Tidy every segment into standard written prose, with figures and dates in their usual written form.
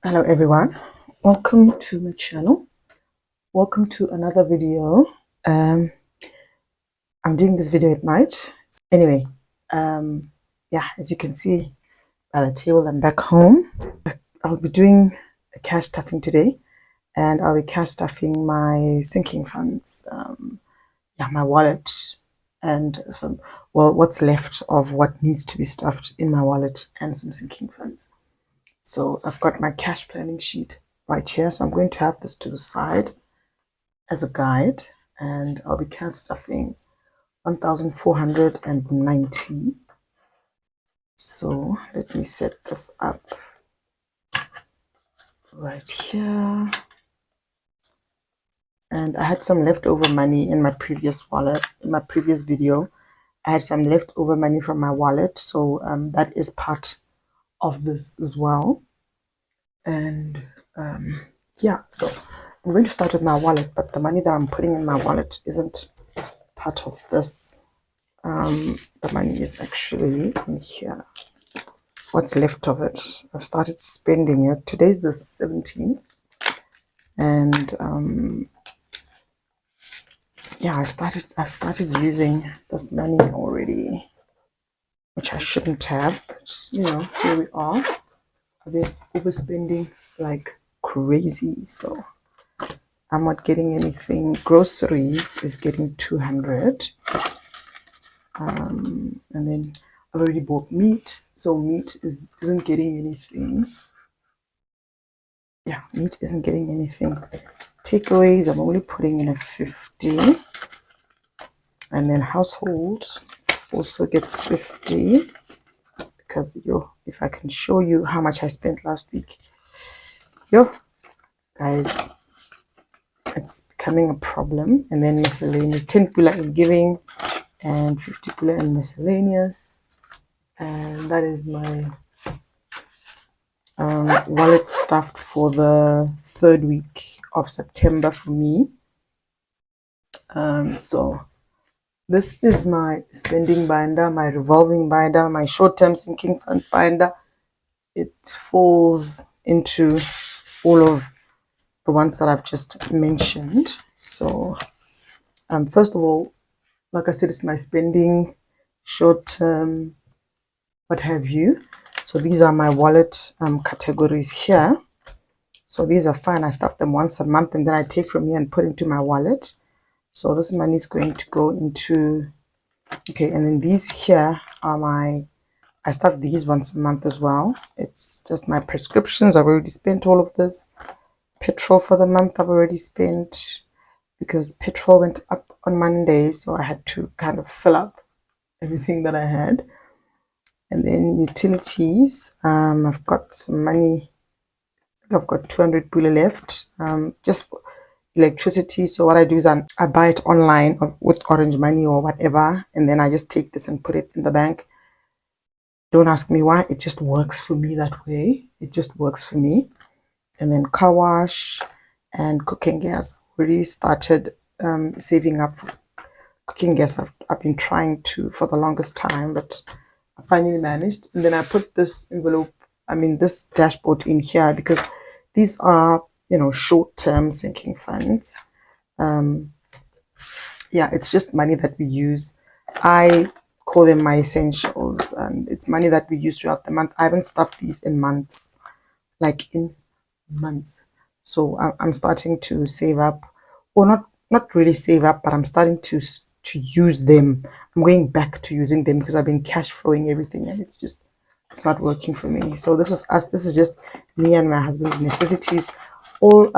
Hello everyone, welcome to my channel. Welcome to another video. I'm doing this video at night. Anyway, yeah, as you can see by the table, I'm back home. I'll be doing a cash stuffing today, and I'll be cash stuffing my sinking funds, yeah, my wallet, and some, well, what's left of what needs to be stuffed in my wallet and some sinking funds. So I've got my cash planning sheet right here. So I'm going to have this to the side as a guide, and I'll be cash stuffing 1,490. So let me set this up right here. And I had some leftover money in my previous wallet, in my previous video. I had some leftover money from my wallet. So that is part of this as well. And yeah, so I'm going to start with my wallet, but the money that I'm putting in my wallet isn't part of this. The money is actually in here. What's left of it? I've started spending it. Today's the 17th, and yeah, I started using this money already, which I shouldn't have, but you know, here we are. I've been overspending like crazy, so I'm not getting anything. Groceries is getting 200, and then I've already bought meat, so meat isn't getting anything. Yeah, meat isn't getting anything. Takeaways, I'm only putting in a 50, and then household also gets 50, because if I can show you how much I spent last week, guys, it's becoming a problem. And then miscellaneous, 10 pula in giving and 50 pula in miscellaneous, and that is my wallet stuffed for the third week of September for me. So this is my spending binder, my revolving binder, my short-term sinking fund binder. It falls into all of the ones that I've just mentioned. So first of all, like I said, it's my spending, short-term, what have you. So these are my wallet categories here. So these are fine. I stuff them once a month, and then I take from here and put into my wallet. So this money is going to go into, okay, and then these here are I stuff these once a month as well. It's just my prescriptions. I've already spent all of this. Petrol for the month I've already spent, because petrol went up on Monday, so I had to kind of fill up everything that I had. And then utilities, I've got some money. I've got 200 pula left, just electricity. So what I do is I buy it online with Orange Money or whatever, and then I just take this and put it in the bank. Don't ask me why, it just works for me that way. It just works for me. And then car wash and cooking gas. Already started saving up for cooking gas. I've been trying to for the longest time, but I finally managed. And then I put this this dashboard in here, because these are, you know, short-term sinking funds. Yeah, it's just money that we use. I call them my essentials, and it's money that we use throughout the month. I haven't stuffed these in months, like in months. So I'm starting to save up, or not really save up, but I'm starting to use them. I'm going back to using them, because I've been cash flowing everything, and it's not working for me. So this is us. This is just me and my husband's necessities. All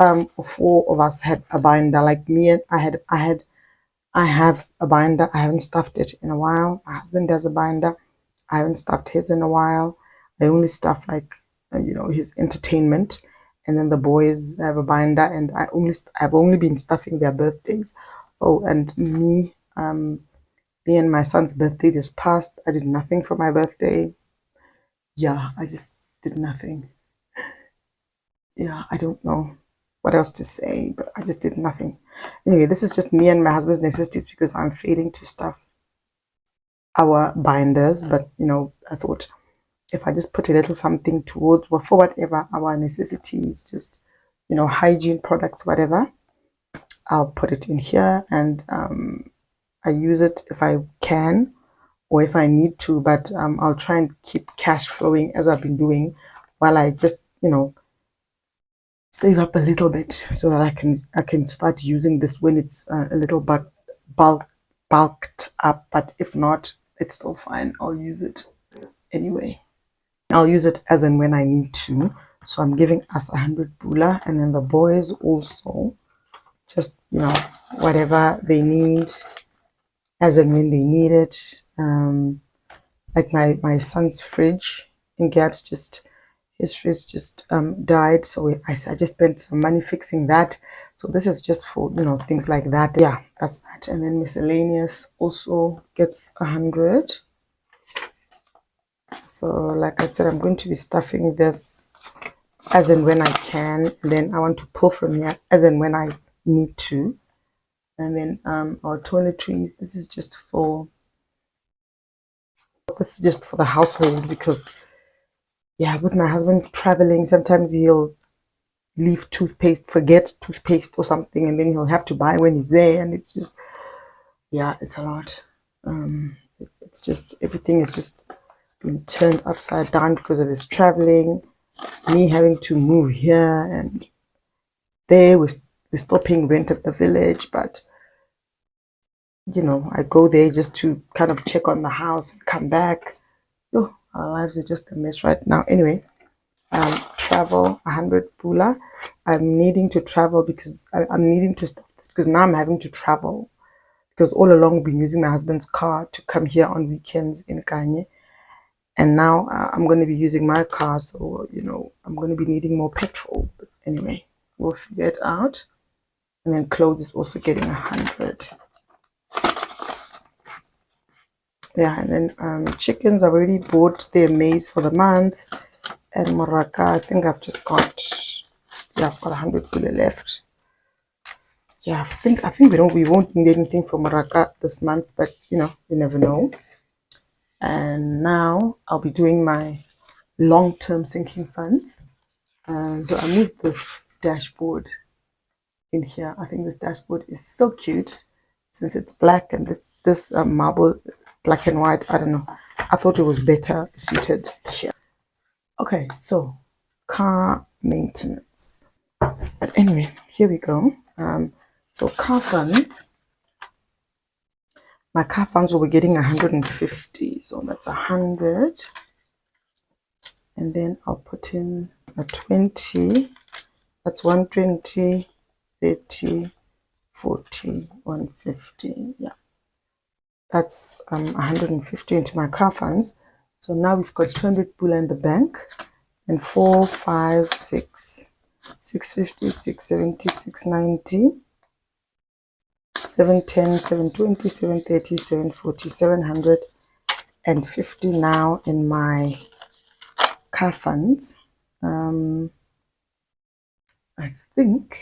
four of us had a binder. Like me, and I have a binder. I haven't stuffed it in a while. My husband has a binder. I haven't stuffed his in a while. I only stuff like you know, his entertainment. And then the boys have a binder, and I've only been stuffing their birthdays. Oh, and me and my son's birthday just passed. I did nothing for my birthday. Yeah, I just did nothing. Yeah, I don't know what else to say, but I just did nothing. Anyway, this is just me and my husband's necessities, because I'm failing to stuff our binders. But you know, I thought if I just put a little something towards, well, for whatever our necessities, just, you know, hygiene products, whatever, I'll put it in here, and I use it if I can or if I need to, but I'll try and keep cash flowing as I've been doing, while I just, you know, save up a little bit so that I can start using this when it's a little bit bulked up. But if not, it's still fine. I'll use it anyway. I'll use it as and when I need to. So I'm giving us 100 bula, and then the boys also, just, you know, whatever they need as and when they need it. Like my son's fridge in Gabs, just his fridge just died, so I just spent some money fixing that. So this is just for, you know, things like that. Yeah, that's that. And then miscellaneous also gets 100. So like I said, I'm going to be stuffing this as and when I can, and then I want to pull from here as and when I need to. And then our toiletries, this is just for the household, because yeah, with my husband traveling, sometimes he'll leave toothpaste, forget toothpaste or something, and then he'll have to buy when he's there, and it's just, yeah, it's a lot. It's just, everything is just been turned upside down because of his traveling, me having to move here and there. We're still paying rent at the village, but you know, I go there just to kind of check on the house and come back. Oh, our lives are just a mess right now. Anyway, travel 100 bula. I'm needing to travel because I'm needing to stop this, because now I'm having to travel, because all along I've been using my husband's car to come here on weekends in Kanye, and now I'm going to be using my car, so you know, I'm going to be needing more petrol. But anyway, we'll figure it out. And then clothes is also getting 100. Yeah, and then chickens, I've already bought their maize for the month, and moraka, I think I've just got, yeah, I've got 100 kilo left. Yeah, I think we won't need anything for moraka this month, but you know, you never know. And now I'll be doing my long-term sinking funds. So I moved this dashboard in here. I think this dashboard is so cute since it's black, and this marble black and white, I don't know, I thought it was better suited here. Okay, so car maintenance. But anyway, here we go. So car funds, my car funds will be getting 150, so that's 100. And then I'll put in a 20, that's 120, 30, 40, 150. Yeah, that's 150 into my car funds. So now we've got 200 bula in the bank, and 4, 5, 6, 650, 670, 690, 710, 720, 730, 740, 750 now in my car funds. I think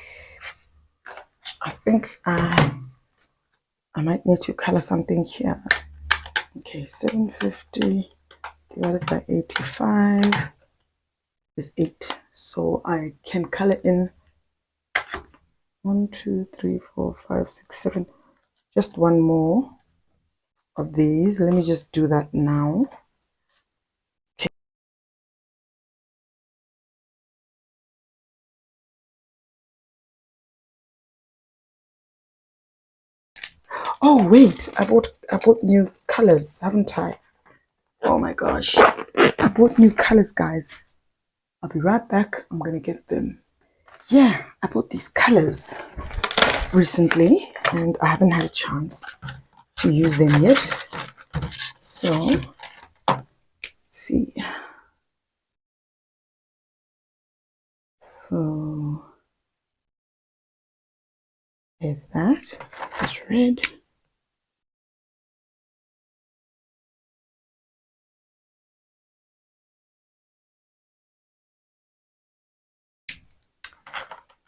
I might need to color something here. Okay, 750 divided by 85 is 8. So I can color in 1, 2, 3, 4, 5, 6, 7. Just one more of these. Let me just do that now. Okay. Oh wait, I bought new colors, haven't I? Oh my gosh, I bought new colors, guys. I'll be right back. I'm gonna get them. Yeah, I bought these colors recently, and I haven't had a chance to use them yet. So, let's see. So, there's that. It's red.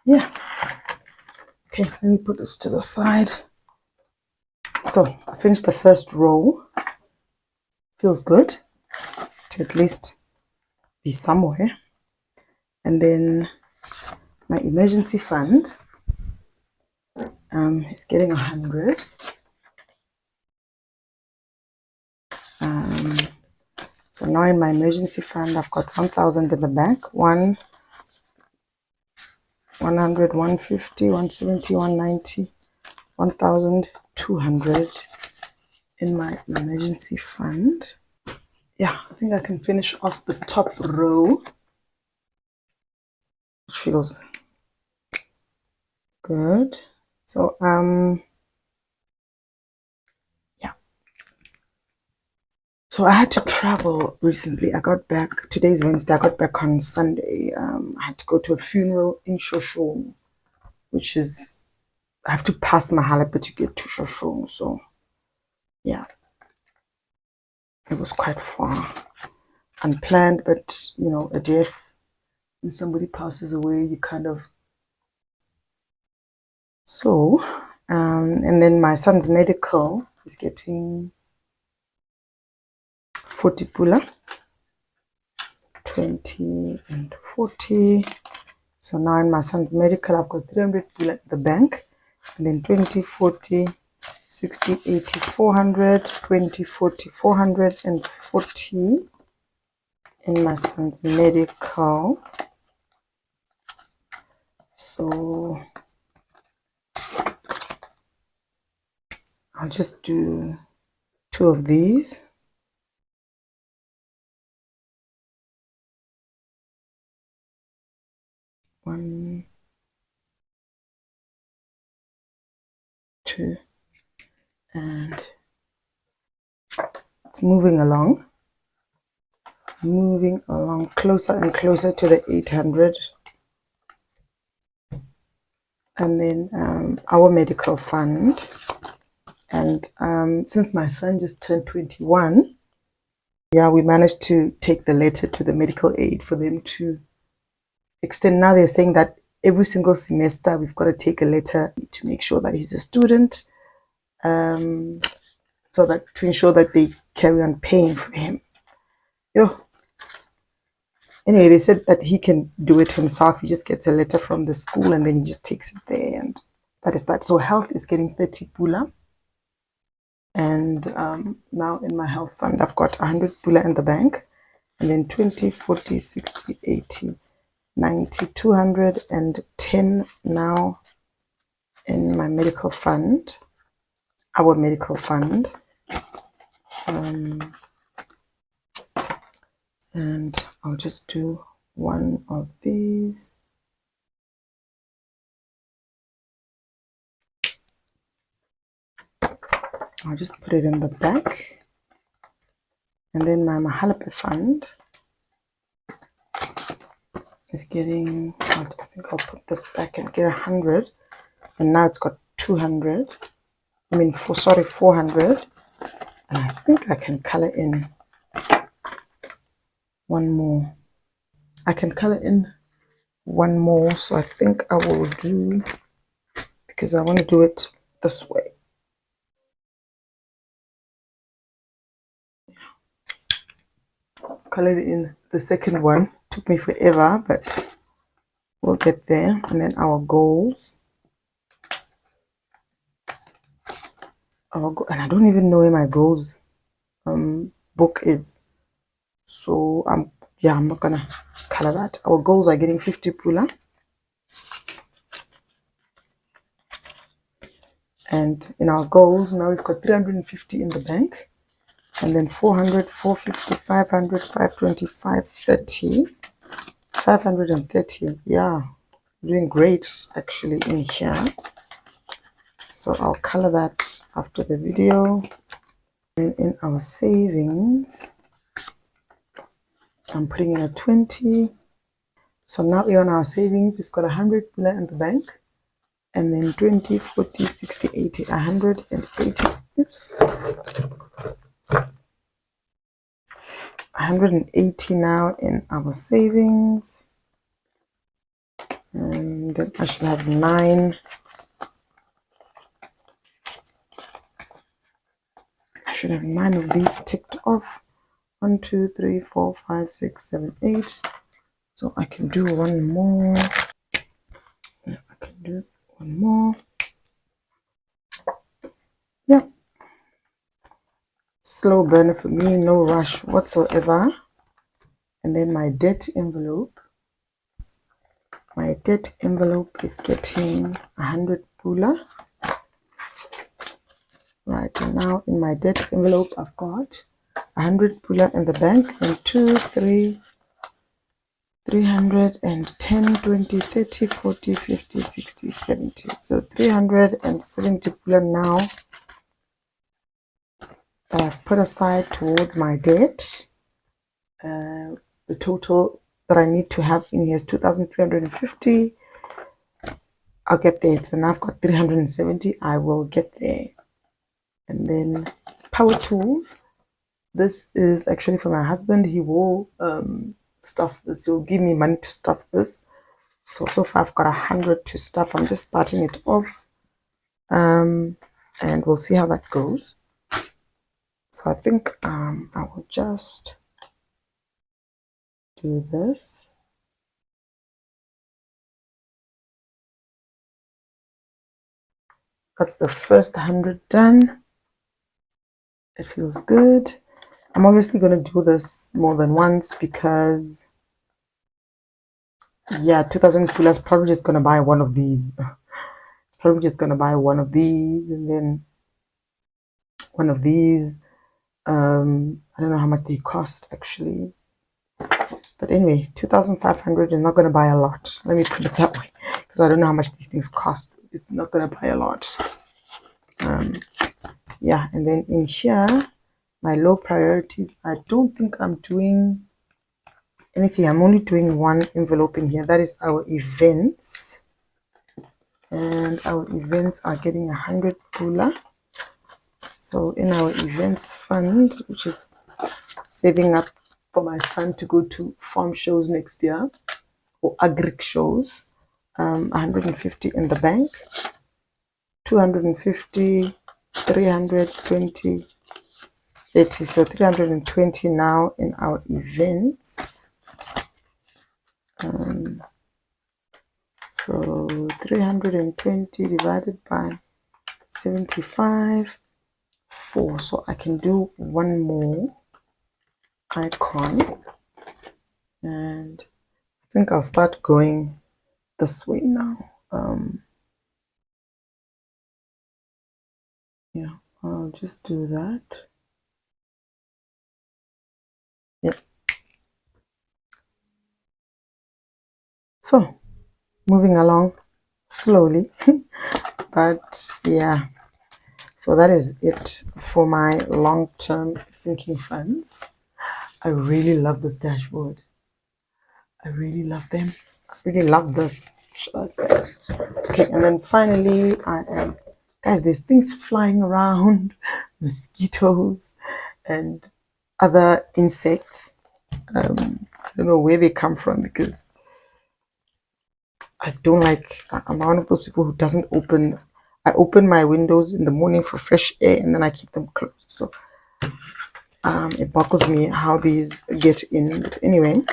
Yeah. Okay, let me put this to the side. So I finished the first row. Feels good to at least be somewhere. And then my emergency fund is getting 100. So now in my emergency fund, I've got 1,000 in the bank. 100, 150, 170, 190, 1,200 in my emergency fund. Yeah, I think I can finish off the top row, which feels good. So yeah. So I had to travel recently. I got back, today's Wednesday, I got back on Sunday. I had to go to a funeral in Shoshone, which is, I have to pass Mahalapa to get to Shoshone. So yeah, it was quite far. Unplanned, but you know, a death, when somebody passes away, you kind of, so and then my son's medical is getting 40 pula, 20 and 40. So now in my son's medical, I've got 300 pula at the bank, and then 20, 40, 60, 80, 400, 20, 40, 440 in my son's medical. So I'll just do 2 of these. One, 2, and it's moving along closer and closer to the 800. And then our medical fund. And since my son just turned 21, yeah, we managed to take the letter to the medical aid for them to extend. Now they're saying that every single semester we've got to take a letter to make sure that he's a student, so that to ensure that they carry on paying for him. Anyway, they said that he can do it himself. He just gets a letter from the school and then he just takes it there, and that is that. So health is getting 30 pula. And now in my health fund, I've got 100 pula in the bank, and then 20, 40, 60, 80, 90, 210 now in my medical fund, our medical fund. And I'll just do 1 of these. I'll just put it in the back. And then my Mahalapa fund is getting, I think I'll put this back and get 100. And now it's got 200. 400. And I think I can color in 1 more. I can color in 1 more. So I think I will do, because I want to do it this way. Colored in the second one. Took me forever, but we'll get there. And then our goals. And I don't even know where my goals book is. So I'm not gonna color that. Our goals are getting 50 pula. And in our goals now we've got 350 in the bank. And then 400, 450, 500, 525, 30. 530. Yeah, doing great actually in here. So I'll color that after the video. And in our savings, I'm putting in a 20. So now we're on our savings. We've got 100 pula in the bank. And then 20, 40, 60, 80, 180. Oops. 180 now in our savings. And then I should have 9. I should have 9 of these ticked off 1, 2, 3, 4, 5, 6, 7, 8. So I can do one more. Yeah, I can do one more. Yeah. Slow burner for me, no rush whatsoever. And then my debt envelope. My debt envelope is getting 100 pula. Right now in my debt envelope, I've got 100 pula in the bank and 2, 3, 310, 20, 30, 40, 50, 60, 70. So 370 pula now that I've put aside towards my debt. The total that I need to have in here is 2,350. I'll get there. So now I've got 370. I will get there. And then power tools. This is actually for my husband. He will stuff this. He'll give me money to stuff this. So far I've got 100 to stuff. I'm just starting it off. And we'll see how that goes. So I think I will just do this. That's the first 100 done. It feels good. I'm obviously going to do this more than once because, yeah, 2,000 kilos probably just going to buy one of these. It's probably just going to buy one of these and then one of these. I don't know how much they cost actually. But anyway, 2,500 is not going to buy a lot. Let me put it that way because I don't know how much these things cost. It's not going to buy a lot. Yeah, and then in here, my low priorities, I don't think I'm doing anything. I'm only doing one envelope in here. That is our events. And our events are getting 100 pula. So in our events fund, which is saving up for my son to go to farm shows next year or agric shows, 150 in the bank, 250, 320, 30. So 320 now in our events. So 320 divided by 75, 4. So I can do one more icon. And I think I'll start going this way now. Yeah, I'll just do that. Yeah. So moving along slowly, but yeah. So that is it for my long-term sinking funds. I really love this dashboard. I really love them. I really love this, should I say. Okay, and then finally guys, there's things flying around, mosquitoes and other insects. I don't know where they come from because I don't like, I'm one of those people who doesn't open, I open my windows in the morning for fresh air and then I keep them closed. So it boggles me how these get in. But anyway,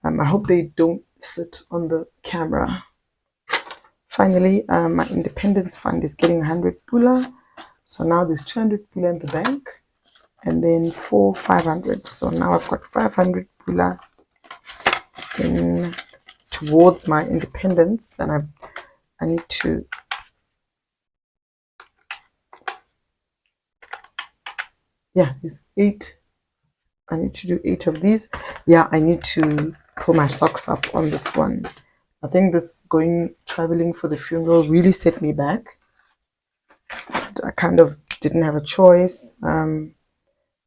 I hope they don't sit on the camera. Finally, my independence fund is getting 100 pula. So now there's 200 pula in the bank and then 500. So now I've got 500 pula in towards my independence. And I need to there's 8. I need to do 8 of these. Yeah, I need to pull my socks up on this one. I think this traveling for the funeral really set me back. I kind of didn't have a choice.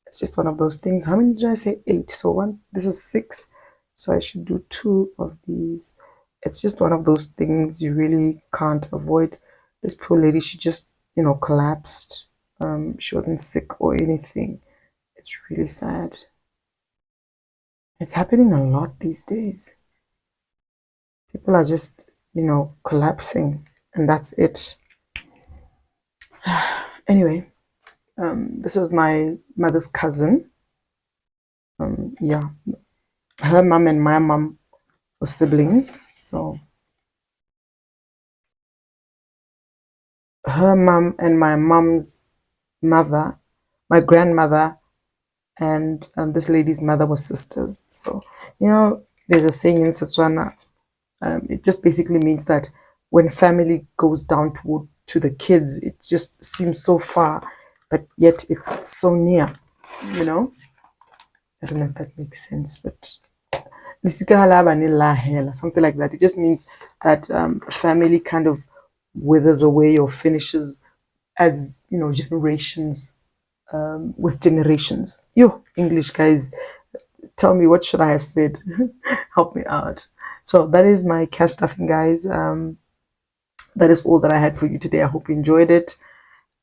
It's just one of those things. How many did I say? 8. So this is 6. So I should do 2 of these. It's just one of those things you really can't avoid. This poor lady, she just, collapsed. She wasn't sick or anything. It's really sad. It's happening a lot these days. People are just, collapsing, and that's it. Anyway, this is my mother's cousin. Yeah, her mom and my mom were siblings. So her mom and my mom's mother, my grandmother, and this lady's mother were sisters. So, there's a saying in Setswana. It just basically means that when family goes down to the kids, it just seems so far, but yet it's so near. You know, I don't know if that makes sense, but something like that. It just means that family kind of withers away or finishes as generations with generations. Yo, English guys, tell me what should I have said? Help me out. So that is my cash stuffing, guys. That is all that I had for you today. I hope you enjoyed it.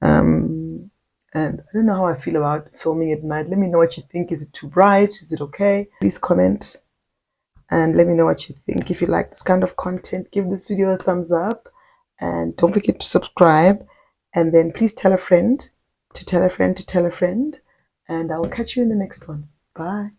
And I don't know how I feel about filming at night. Let me know what you think. Is it too bright? Is it okay? Please comment and let me know what you think. If you like this kind of content, give this video a thumbs up and don't forget to subscribe. And then please tell a friend to tell a friend to tell a friend. And I will catch you in the next one. Bye.